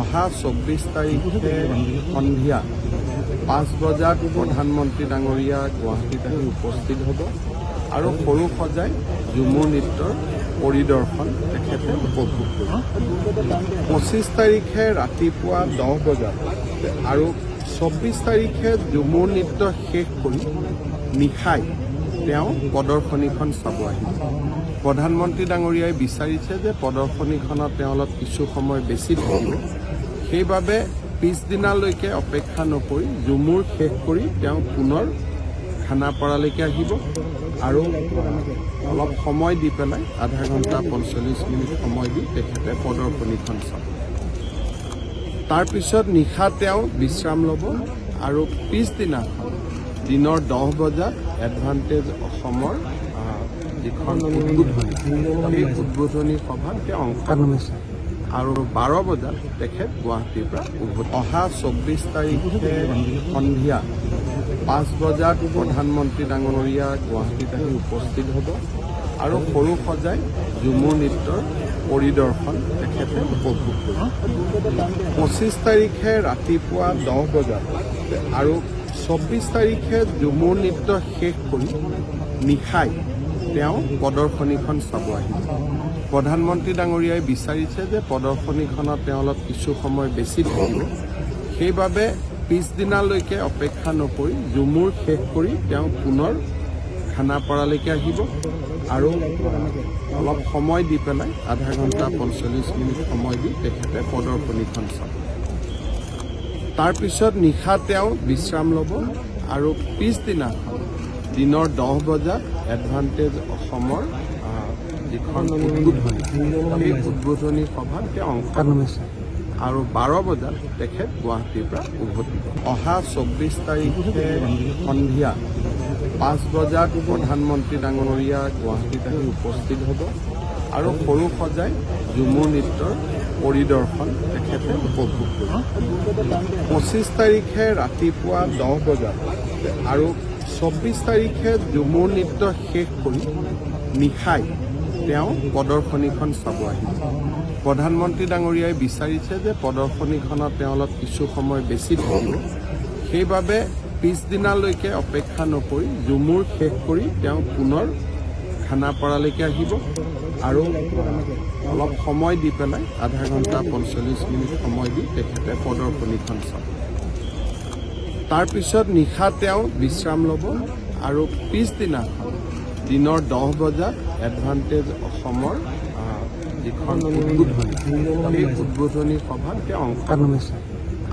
অহা 24 তাৰিখে সন্ধিয়া 5 বজাত প্ৰধানমন্ত্ৰী ডাঙৰীয়া গুৱাহাটীত আহি উপস্থিত হ'ব আৰু সৰু সজাই ঝুমুৰ নৃত্যৰ পৰিদৰ্শন তেখেতে উপভোগ কৰিব। 25 তাৰিখে ৰাতিপুৱা 10 বজাত আৰু 24 তাৰিখে ঝুমুৰ নৃত্য শেষ কৰি নিশাই তেওঁ প্ৰদৰ্শনীখন চাব আহিব। প্ৰধানমন্ত্ৰী ডাঙৰীয়াই বিচাৰিছে যে প্ৰদৰ্শনীখনত তেওঁ অলপ কিছু সময় বেছি থাকিব, সেইবাবে পিছদিনালৈকে অপেক্ষা নকৰি ঝুমুৰ শেষ কৰি তেওঁ পুনৰ খানাপাৰালৈকে আহিব আৰু অলপ সময় দি পেলাই আধা ঘণ্টা 45 মিনিট সময় দি তেখেতে প্ৰদৰ্শনীখন চাব। তাৰপিছত নিশা তেওঁ বিশ্ৰাম ল'ব আৰু পিছদিনাখন দিনৰ 10 বজাত এডভান্টেজ অসমৰ যিখন উদ্বোধনী সেই উদ্বোধনী সভাত তেওঁ অংশগ্ৰহণ কৰিছে আৰু 12 বজাত তেখেত গুৱাহাটীৰ পৰা উভতি অহা 24 তাৰিখে সন্ধিয়া 5 বজাত প্ৰধানমন্ত্ৰী ডাঙৰীয়া গুৱাহাটীত আহি উপস্থিত হ'ব আৰু সৰু সজাই ঝুমুৰ নৃত্যৰ পৰিদৰ্শন তেখেতে উপভোগ কৰিব। 25 তাৰিখে ৰাতিপুৱা 10 বজাত আৰু 24 তাৰিখে ঝুমুৰ নৃত্য শেষ কৰি নিশাই তেওঁ প্ৰদৰ্শনীখন চাব আহিব। প্ৰধানমন্ত্ৰী ডাঙৰীয়াই বিচাৰিছে যে প্ৰদৰ্শনীখনত তেওঁ অলপ কিছু সময় বেছি থাকিব, সেইবাবে পিছদিনালৈকে অপেক্ষা নকৰি ঝুমুৰ শেষ কৰি তেওঁ পুনৰ খানাপাৰালৈকে আহিব আৰু অলপ সময় দি পেলাই আধা ঘণ্টা 45 মিনিট সময় দি তেখেতে প্ৰদৰ্শনীখন চাব। তাৰপিছত নিশা তেওঁ বিশ্ৰাম ল'ব আৰু পিছদিনাখন দিনৰ 10 বজাত এডভান্টেজ অসমৰ যিখন উদ্বোধনী সেই উদ্বোধনী সভাত তেওঁ অংশগ্ৰহণ কৰিছে আৰু 12 বজাত তেখেত গুৱাহাটীৰ পৰা উভতি অহা 24 তাৰিখে সন্ধিয়া 5 বজাত প্ৰধানমন্ত্ৰী ডাঙৰীয়া গুৱাহাটীত আহি উপস্থিত হ'ব আৰু সৰু সজাই ঝুমুৰ নৃত্যৰ পৰিদৰ্শন তেখেতে উপভোগ কৰিব। 25 তাৰিখে ৰাতিপুৱা 10 বজাত আৰু 24 তাৰিখে ঝুমুৰ নৃত্য শেষ কৰি নিশাই তেওঁ প্ৰদৰ্শনীখন চাব আহিব। প্ৰধানমন্ত্ৰী ডাঙৰীয়াই বিচাৰিছে যে প্ৰদৰ্শনীখনত তেওঁ অলপ কিছু সময় বেছি থাকিব, সেইবাবে পিছদিনালৈকে অপেক্ষা নকৰি ঝুমুৰ শেষ কৰি তেওঁ পুনৰ খানাপাৰালৈকে আহিব আৰু অলপ সময় দি পেলাই আধা ঘণ্টা 45 মিনিট সময় দি তেখেতে প্ৰদৰ্শনীখন চাব। তাৰপিছত নিশা তেওঁ বিশ্ৰাম ল'ব আৰু পিছদিনাখন দিনৰ 10 বজাত এডভান্টেজ অসমৰ যিখন উদ্বোধনী সেই উদ্বোধনী সভাত তেওঁ অংশগ্ৰহণ কৰিছে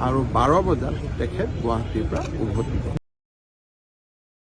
আৰু 12 বজাত তেখেত গুৱাহাটীৰ পৰা উভতি